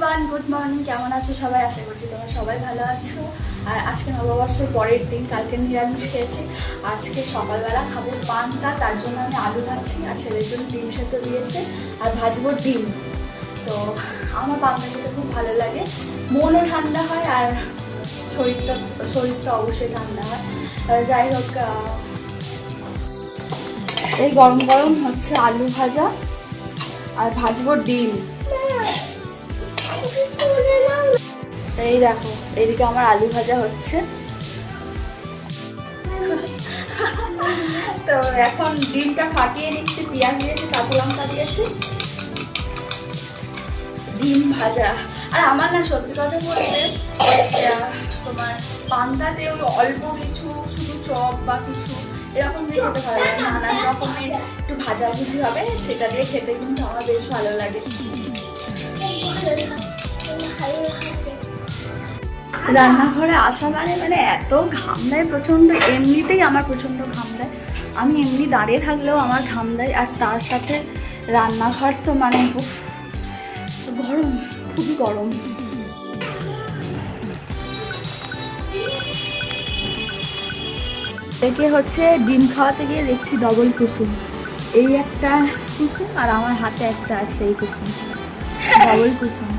Everyone, good morning. কেমন আছো সবাই? আশা করছি তোমরা সবাই ভালো আছো। আর আজকে নববর্ষের পরের দিন, কালকে নিরামিষ খেয়েছি। আজকে সকালবেলা খাবো পান্তা, তার জন্য আমি আলু ভাজছি আর ছেলের জন্য ডিম সেদ্ধ দিয়েছে আর ভাজবো ডিম। তো আমার পান্তা খেতে খুব ভালো লাগে, মনও ঠান্ডা হয় আর শরীরটা অবশ্যই ঠান্ডা হয়। যাই হোক, এই গরম গরম হচ্ছে আলু ভাজা আর ভাজবো ডিম। এই দেখো, এইদিকে আমার আলু ভাজা হচ্ছে। তো এখন ডিমটা ফাটিয়ে নিচ্ছি, পেঁয়াজ দিয়েছি, কাঁচা লঙ্কা দিয়েছি, ডিম ভাজা। আর আমার না সত্যি কথা বলতে তোমার পান্তাতে ওই অল্প কিছু শুধু চপ বা কিছু এরকম দিয়ে খেতে ভালো লাগে, নানান রকমের একটু ভাজাভুজি হবে, সেটা দিয়ে খেতে কিন্তু আমার বেশ ভালো লাগে। রান্নাঘরে আসা মানে এত ঘাম দেয় প্রচণ্ড, এমনিতেই আমার প্রচণ্ড ঘাম দেয়। আমি এমনি দাঁড়িয়ে থাকলেও আমার ঘাম দেয়, আর তার সাথে রান্নাঘর তো মানে গরম, খুবই গরম। একে হচ্ছে ডিম খাওয়াতে গিয়ে দেখছি ডবল কুসুম, এই একটা কুসুম আর আমার হাতে একটা আছে এই কুসুম, ডবল কুসুম।